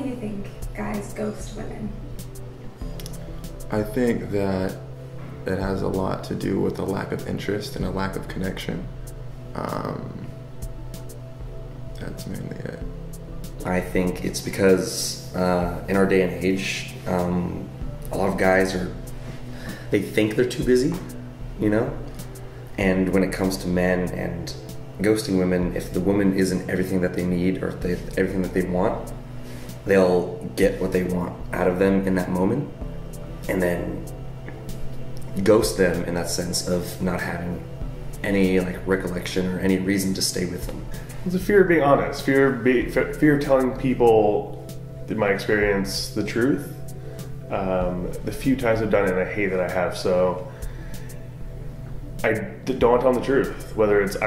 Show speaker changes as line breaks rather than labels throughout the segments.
do you think guys ghost women?
I think that it has a lot to do with a lack of interest and a lack of connection. That's mainly it.
I think it's because in our day and age, a lot of guys they think they're too busy, you know? And when it comes to men and ghosting women, if the woman isn't everything that they need or if everything that they want, they'll get what they want out of them in that moment and then ghost them in that sense of not having any like recollection or any reason to stay with them.
It's a fear of being honest, fear of telling people, in my experience, the truth. The few times I've done it, and I hate that I have, so I don't want to tell them the truth. Whether it's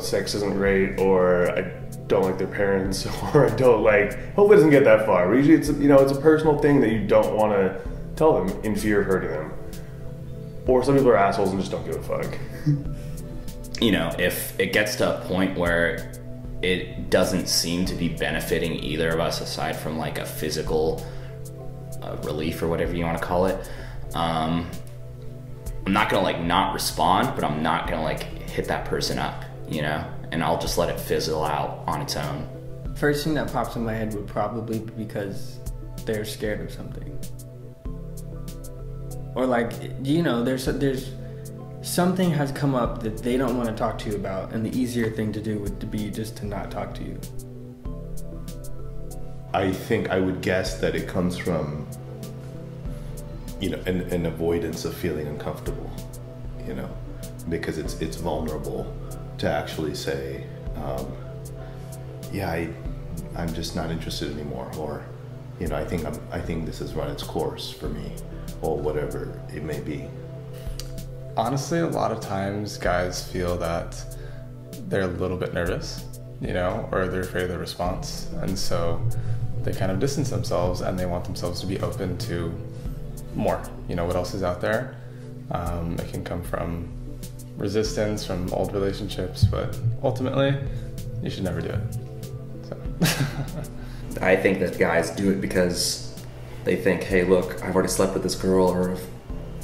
sex isn't great, or I don't like their parents, or I don't like. Hopefully, it doesn't get that far. But usually, it's a personal thing that you don't want to tell them in fear of hurting them. Or some people are assholes and just don't give a fuck.
You know, if it gets to a point where it doesn't seem to be benefiting either of us aside from like a physical relief or whatever you want to call it, I'm not gonna like not respond, but I'm not gonna like hit that person up, you know, and I'll just let it fizzle out on its own.
First thing that pops in my head would probably be because they're scared of something. Or like, you know, there's something has come up that they don't want to talk to you about, and the easier thing to do would be just to not talk to you.
I think I would guess that it comes from, you know, an avoidance of feeling uncomfortable, you know, because it's vulnerable to actually say, yeah, I'm just not interested anymore, or, you know, I think this has run its course for me, or whatever it may be.
Honestly, a lot of times guys feel that they're a little bit nervous, you know, or they're afraid of the response. And so they kind of distance themselves and they want themselves to be open to more, you know, what else is out there. It can come from resistance, from old relationships, but ultimately, you should never do it. So.
I think that guys do it because they think, hey, look, I've already slept with this girl, or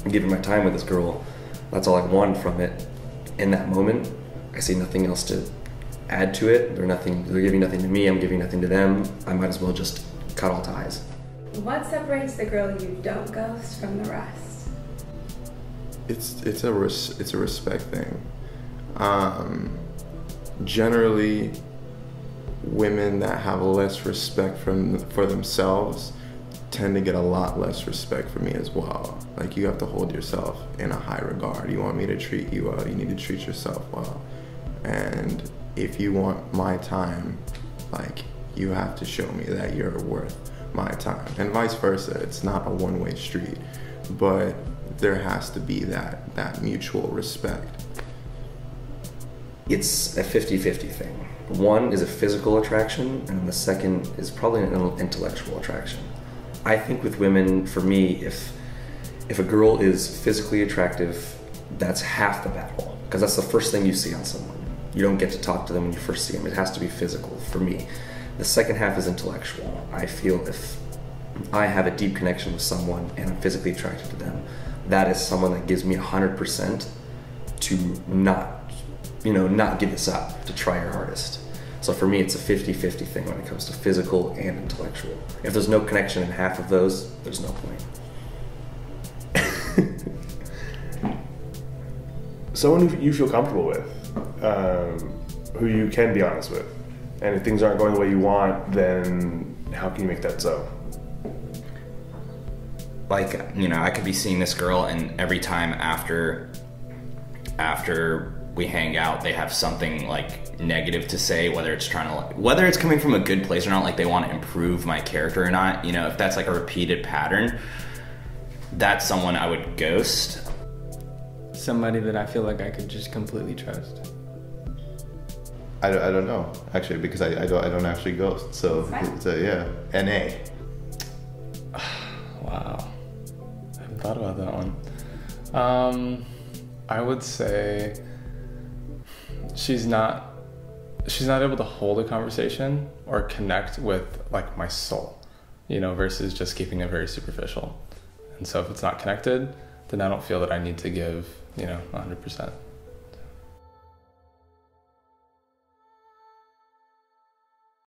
I'm giving my time with this girl. That's all I want from it. In that moment, I see nothing else to add to it. They're giving nothing to me, I'm giving nothing to them. I might as well just cut all ties.
What separates the girl you don't ghost from the rest?
It's a respect thing. Generally, women that have less respect for themselves tend to get a lot less respect from me as well. Like, you have to hold yourself in a high regard. You want me to treat you well, you need to treat yourself well. And if you want my time, like, you have to show me that you're worth my time. And vice versa, it's not a one-way street, but there has to be that mutual respect.
It's a 50-50 thing. One is a physical attraction, and the second is probably an intellectual attraction. I think with women, for me, if a girl is physically attractive, that's half the battle, because that's the first thing you see on someone. You don't get to talk to them when you first see them. It has to be physical for me. The second half is intellectual. I feel if I have a deep connection with someone and I'm physically attracted to them, that is someone that gives me 100% to not give this up, to try your hardest. So for me, it's a 50-50 thing when it comes to physical and intellectual. If there's no connection in half of those, there's no point.
Someone who you feel comfortable with, who you can be honest with. And if things aren't going the way you want, then how can you make that so?
Like, you know, I could be seeing this girl and every time after we hang out, they have something like negative to say, whether it's coming from a good place or not, like they want to improve my character or not. You know, if that's like a repeated pattern, that's someone I would ghost.
Somebody that I feel like I could just completely trust.
I don't know, actually, because I don't actually ghost, so it's yeah, NA.
Wow, I haven't thought about that one. I would say she's not able to hold a conversation or connect with like my soul. you know, versus just keeping it very superficial. And so if it's not connected, then I don't feel that I need to give, you know, 100%.